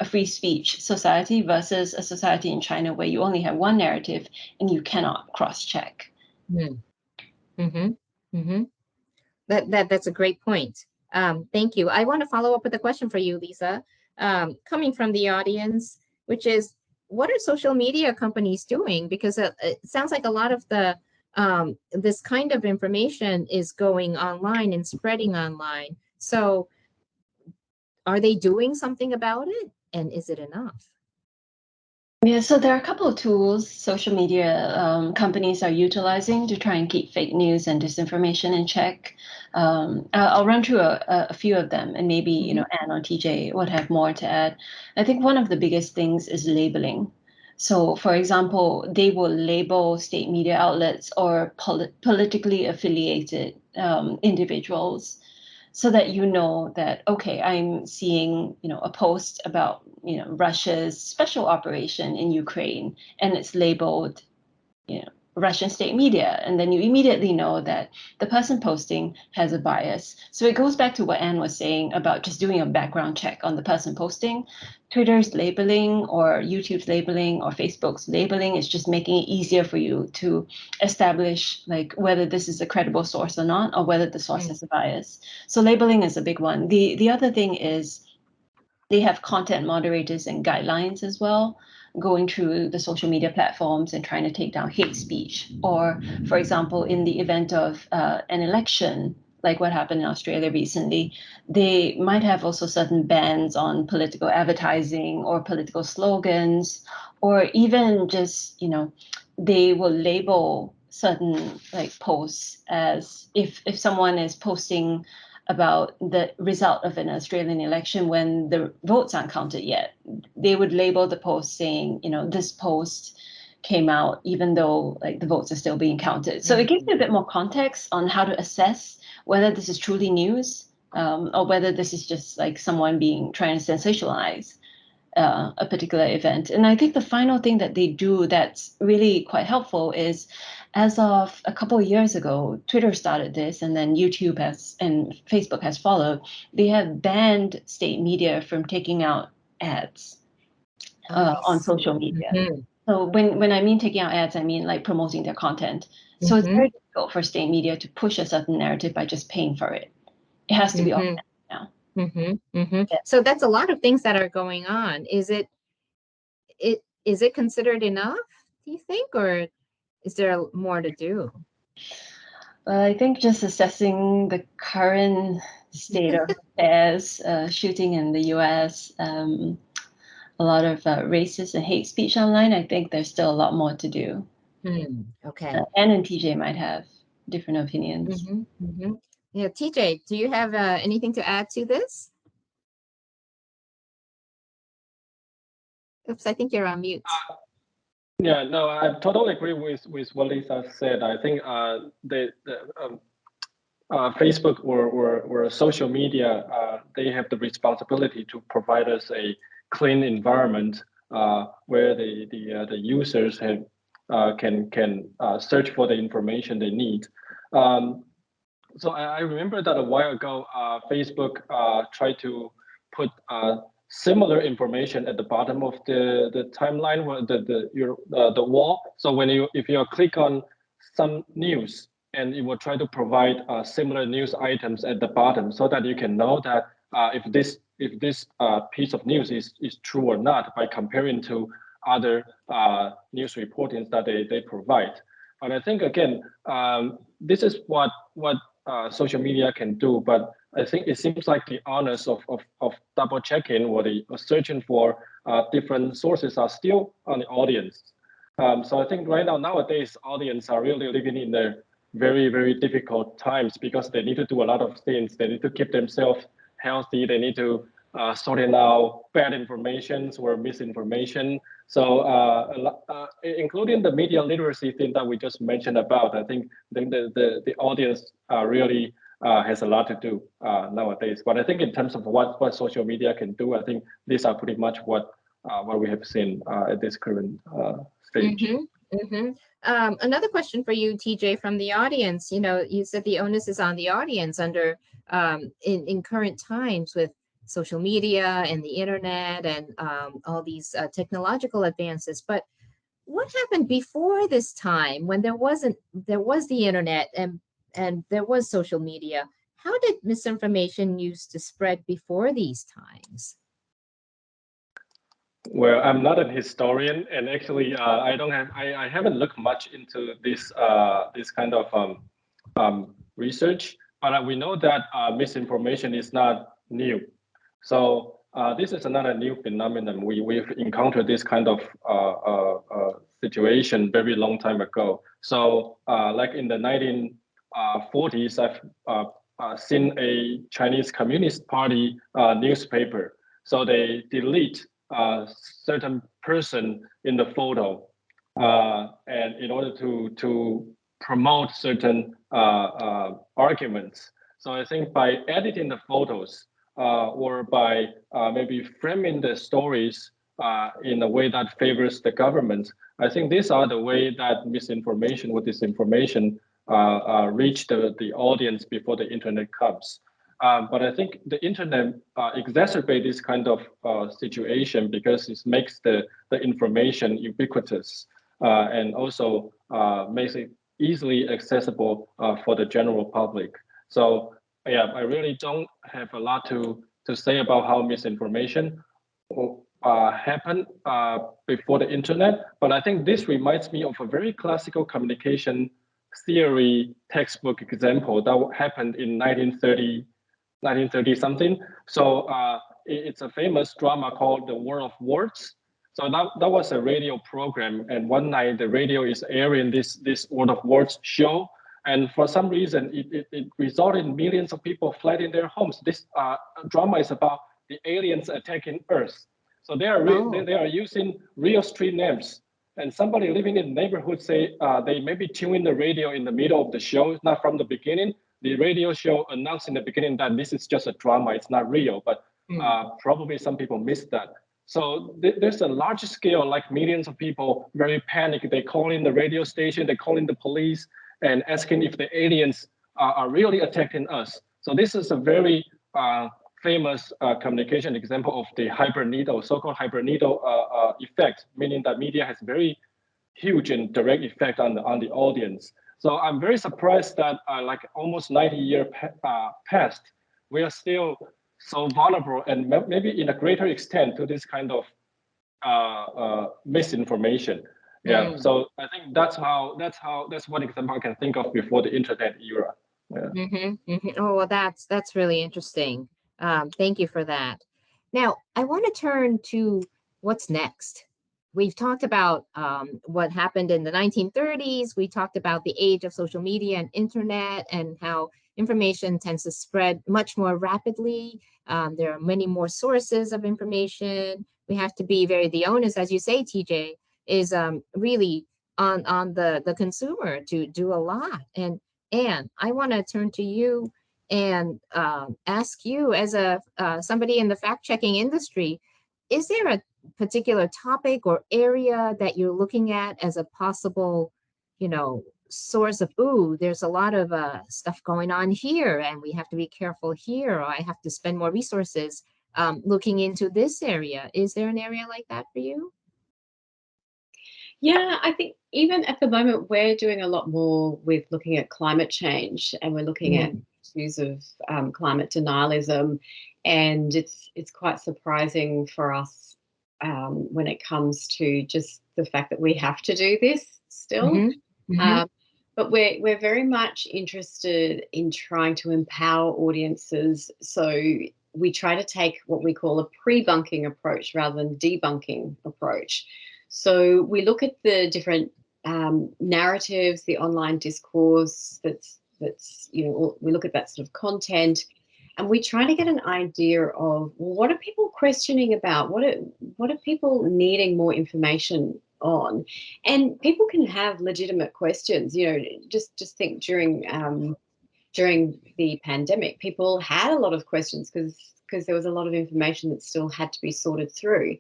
a free speech society versus a society in China where you only have one narrative and you cannot cross check. Mm-hmm. Mm-hmm. That's a great point. Thank you. I want to follow up with a question for you, Liza, coming from the audience, which is, what are social media companies doing? Because it sounds like a lot of the this kind of information is going online and spreading online. So are they doing something about it? And is it enough? Yeah, so there are a couple of tools social media companies are utilizing to try and keep fake news and disinformation in check. I'll run through a few of them, and maybe Anne or TJ would have more to add. I think one of the biggest things is labeling. So, for example, they will label state media outlets or politically affiliated individuals, so that that, okay, I'm seeing a post about Russia's special operation in Ukraine, and it's labeled Russian state media, and then you immediately know that the person posting has a bias. So it goes back to what Anne was saying about just doing a background check on the person posting. Twitter's labeling or YouTube's labeling or Facebook's labeling is just making it easier for you to establish like whether this is a credible source or not, or whether the source has a bias. So labeling is a big one. The other thing is they have content moderators and guidelines as well, going through the social media platforms and trying to take down hate speech. Or, for example, in the event of an election, like what happened in Australia recently, they might have also certain bans on political advertising or political slogans, or even just, they will label certain like posts as if someone is posting about the result of an Australian election when the votes aren't counted yet, they would label the post saying, this post came out even though like the votes are still being counted. So it gives you a bit more context on how to assess whether this is truly news or whether this is just like someone trying to sensationalize a particular event. And I think the final thing that they do that's really quite helpful is, as of a couple of years ago, Twitter started this, and then YouTube and Facebook has followed. They have banned state media from taking out ads on social media. So when I mean taking out ads, I mean like promoting their content. So it's very difficult for state media to push a certain narrative by just paying for it. It has to be organic now. Yeah. So that's a lot of things that are going on. Is it considered enough, do you think, or is there more to do? I think just assessing the current state of affairs, shooting in the US, a lot of racist and hate speech online, I think there's still a lot more to do. Okay. Anne and TJ might have different opinions. Yeah, TJ, do you have anything to add to this? Oops, I think you're on mute. Yeah, no, I totally agree with what Lisa said. I think Facebook or social media, they have the responsibility to provide us a clean environment where the users can search for the information they need. So I remember that a while ago, Facebook tried to put similar information at the bottom of the timeline, where the wall. So if you click on some news and it will try to provide similar news items at the bottom so that you can know that if this piece of news is true or not by comparing to other news reportings that they provide. And I think again, this is what social media can do, but I think it seems like the honors of double checking or the searching for different sources are still on the audience. So I think right now, nowadays, audience are really living in their very, very difficult times because they need to do a lot of things. They need to keep themselves healthy. They need to sort out bad information or misinformation. So including the media literacy thing that we just mentioned about, I think the audience really has a lot to do nowadays. But I think in terms of what social media can do, I think these are pretty much what we have seen at this current stage. Another question for you, TJ, from the audience. You know, you said the onus is on the audience under in current times with social media and the internet and all these technological advances. But what happened before this time when there was the internet and there was social media? How did misinformation used to spread before these times? Well, I'm not a historian, and actually, I haven't looked much into this kind of research. But we know that misinformation is not new. So this is another new phenomenon. We've encountered this kind of situation very long time ago. So like in the 1940s, I've seen a Chinese Communist Party newspaper. So they delete certain person in the photo, and in order to promote certain arguments. So I think by editing the photos or by maybe framing the stories in a way that favors the government, I think these are the way that misinformation or disinformation reach the audience before the internet comes. But I think the internet exacerbates this kind of situation because it makes the information ubiquitous and also makes it easily accessible for the general public. So yeah, I really don't have a lot to say about how misinformation happened before the internet. But I think this reminds me of a very classical communication theory textbook example that happened in 1930 something. So it's a famous drama called The War of Words. So that was a radio program, and one night the radio is airing this War of Words show, and for some reason it resulted in millions of people flooding their homes. This drama is about the aliens attacking Earth. So they are using real street names, and somebody living in the neighborhood say they maybe tune in the radio in the middle of the show, not from the beginning. The radio show announced in the beginning that this is just a drama, it's not real, but probably some people missed that. So there's a large scale, like millions of people, very panicked. They call in the radio station, they call in the police and asking if the aliens are really attacking us. So this is a very famous communication example of the hyper-needle, so-called hyper-needle effect, meaning that media has very huge and direct effect on the audience. So I'm very surprised that like almost 90 years past, we are still so vulnerable and maybe in a greater extent to this kind of misinformation. Yeah. So I think that's one example I can think of before the internet era. Yeah. Oh, well, that's really interesting. Thank you for that. Now, I want to turn to what's next. We've talked about what happened in the 1930s. We talked about the age of social media and internet and how information tends to spread much more rapidly. There are many more sources of information. We have to be the onus, as you say, TJ, is really on the consumer to do a lot. And Anne, I want to turn to you and ask you, as somebody in the fact-checking industry, is there a particular topic or area that you're looking at as a possible, source of, there's a lot of stuff going on here and we have to be careful here, or I have to spend more resources looking into this area? Is there an area like that for you? Yeah, I think even at the moment we're doing a lot more with looking at climate change, and we're looking at issues of climate denialism, and it's quite surprising for us when it comes to just the fact that we have to do this still. But we're very much interested in trying to empower audiences. So we try to take what we call a pre-bunking approach rather than debunking approach. So we look at the different narratives, the online discourse that's we look at that sort of content, and we try to get an idea of, well, what are people questioning about? What are people needing more information on? And people can have legitimate questions. Just think during the pandemic, people had a lot of questions because there was a lot of information that still had to be sorted through.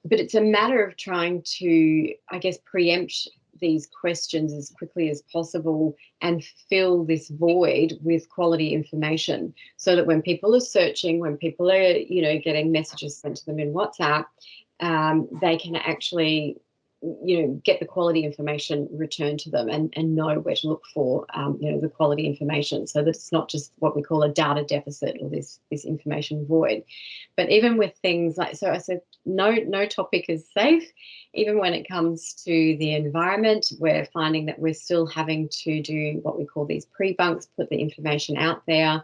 But it's a matter of trying to, I guess, preempt these questions as quickly as possible and fill this void with quality information, so that when people are searching, when people are, getting messages sent to them in WhatsApp, they can actually, get the quality information returned to them and know where to look for, the quality information, so that it's not just what we call a data deficit or this information void. But even with things like, so I said, no topic is safe. Even when it comes to the environment, we're finding that we're still having to do what we call these pre-bunks, put the information out there,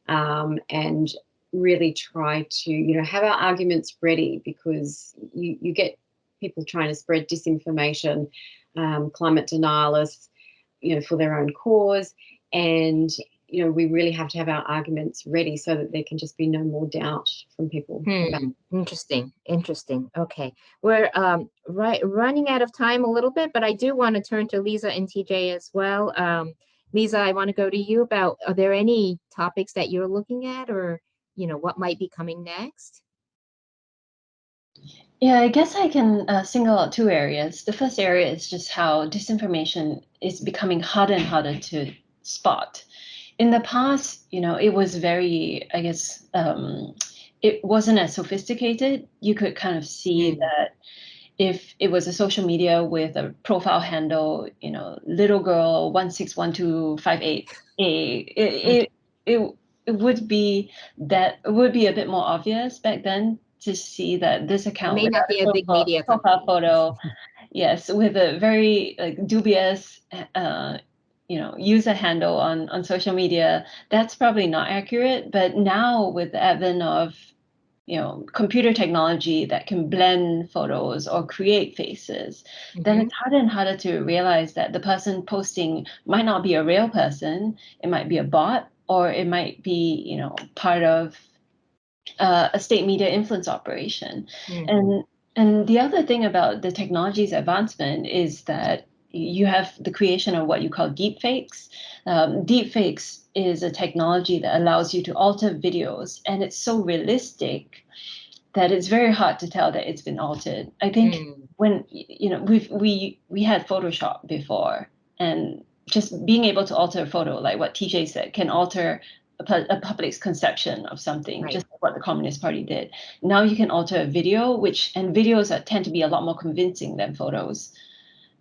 and really try to, have our arguments ready, because you get people trying to spread disinformation, climate denialists, for their own cause. And we really have to have our arguments ready so that there can just be no more doubt from people. Interesting. Okay, we're running out of time a little bit, but I do want to turn to Liza and TJ as well. Liza, I want to go to you about, are there any topics that you're looking at, or what might be coming next? Yeah, I guess I can single out two areas. The first area is just how disinformation is becoming harder and harder to spot. In the past, it was very, I guess, it wasn't as sophisticated. You could kind of see that if it was a social media with a profile handle, little girl 161258A, it would be a bit more obvious back then to see that this account may not be a big media profile photo, yes, with a very dubious user handle on social media, that's probably not accurate. But now, with the advent of computer technology that can blend photos or create faces, then it's harder and harder to realize that the person posting might not be a real person. It might be a bot, or it might be part of a state media influence operation. And the other thing about the technology's advancement is that you have the creation of what you call deepfakes. Deepfakes is a technology that allows you to alter videos, and it's so realistic that it's very hard to tell that it's been altered. I think when we had Photoshop before, and just being able to alter a photo, like what TJ said, can alter a public's conception of something, just like what the Communist Party did. Now you can alter a video, and videos tend to be a lot more convincing than photos.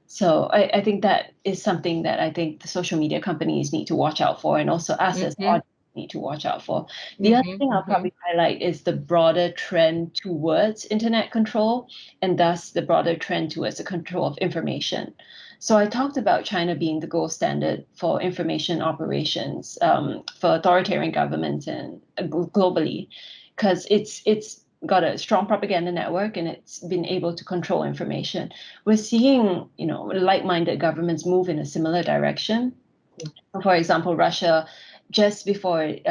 So I think that is something that I think the social media companies need to watch out for, and also us as audience need to watch out for. The other thing I'll probably highlight is the broader trend towards internet control, and thus the broader trend towards the control of information. So I talked about China being the gold standard for information operations for authoritarian governments and globally, because it's got a strong propaganda network and it's been able to control information. We're seeing, like-minded governments move in a similar direction. For example, Russia, just before it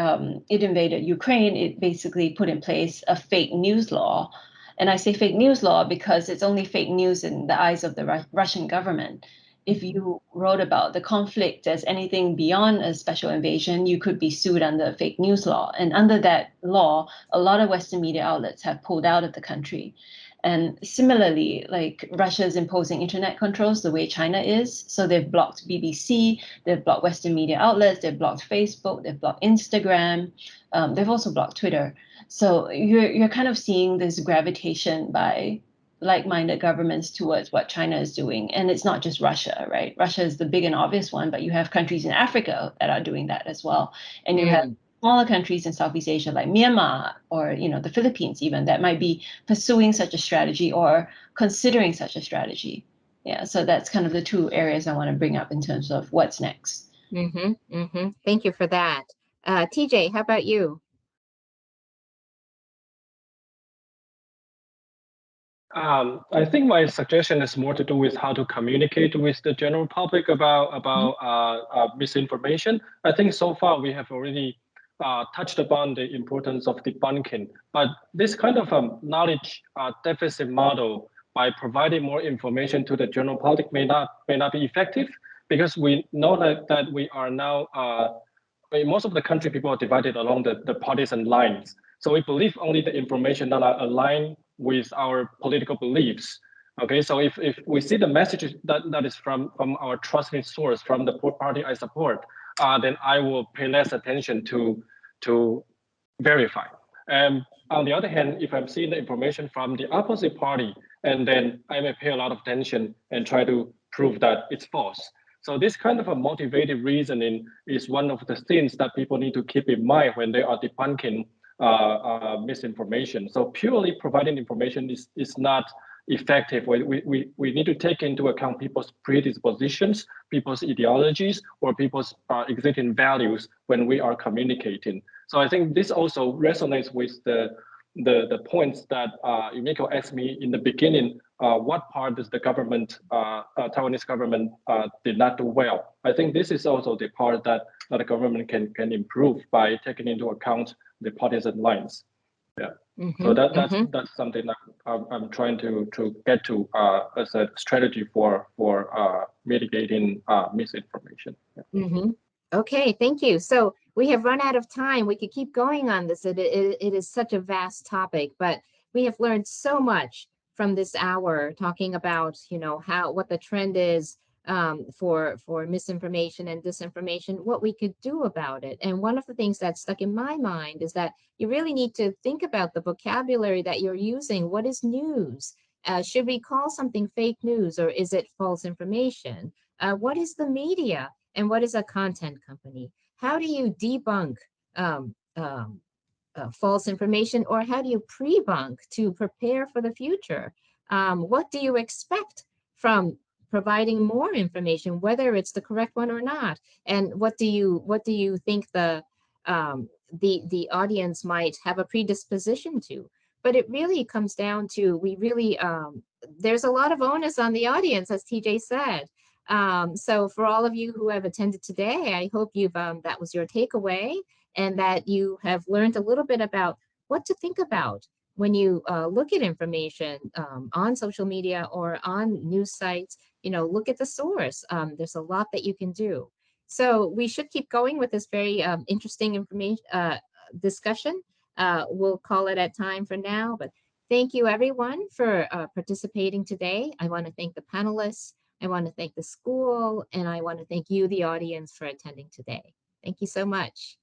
invaded Ukraine, it basically put in place a fake news law. And I say fake news law because it's only fake news in the eyes of the Russian government. If you wrote about the conflict as anything beyond a special invasion, you could be sued under fake news law. And under that law, a lot of Western media outlets have pulled out of the country. And similarly, like Russia is imposing internet controls the way China is. So they've blocked BBC, they've blocked Western media outlets, they've blocked Facebook, they've blocked Instagram, they've also blocked Twitter. So you're kind of seeing this gravitation by like-minded governments towards what China is doing. And it's not just Russia, right? Russia is the big and obvious one, but you have countries in Africa that are doing that as well. And you have smaller countries in Southeast Asia like Myanmar or the Philippines even that might be pursuing such a strategy or considering such a strategy. Yeah, so that's kind of the two areas I want to bring up in terms of what's next. Thank you for that. TJ, how about you? I think my suggestion is more to do with how to communicate with the general public about misinformation. I think so far we have already touched upon the importance of debunking, but this kind of knowledge deficit model by providing more information to the general public may not be effective, because we know that we are now most of the country people are divided along the partisan lines. So we believe only the information that are aligned with our political beliefs. Okay, so if we see the message that is from our trusted source, from the party I support, then I will pay less attention to verify. And on the other hand, if I'm seeing the information from the opposite party, and then I may pay a lot of attention and try to prove that it's false. So this kind of a motivated reasoning is one of the things that people need to keep in mind when they are debunking misinformation. So purely providing information is not effective. We need to take into account people's predispositions, people's ideologies, or people's existing values when we are communicating. So I think this also resonates with the points that Yumiko asked me in the beginning. What part does the government, Taiwanese government, did not do well? I think this is also the part that the government can improve by taking into account the partisan lines. Yeah. So that's something that I'm trying to get to as a strategy for mitigating misinformation. Yeah. Okay, thank you. So we have run out of time. We could keep going on this. It is such a vast topic, but we have learned so much from this hour talking about, what the trend is for misinformation and disinformation, what we could do about it. And one of the things that stuck in my mind is that you really need to think about the vocabulary that you're using. What is news? Should we call something fake news, or is it false information? What is the media? And what is a content company? How do you debunk false information, or how do you pre-bunk to prepare for the future? What do you expect from providing more information, whether it's the correct one or not? And what do you think the audience might have a predisposition to? But it really comes down to, there's a lot of onus on the audience, as TJ said. So for all of you who have attended today, I hope that was your takeaway, and that you have learned a little bit about what to think about when you look at information on social media or on news sites. Look at the source. There's a lot that you can do. So we should keep going with this very interesting information discussion. We'll call it at time for now, but thank you everyone for participating today. I want to thank the panelists. I want to thank the school, and I want to thank you, the audience, for attending today. Thank you so much.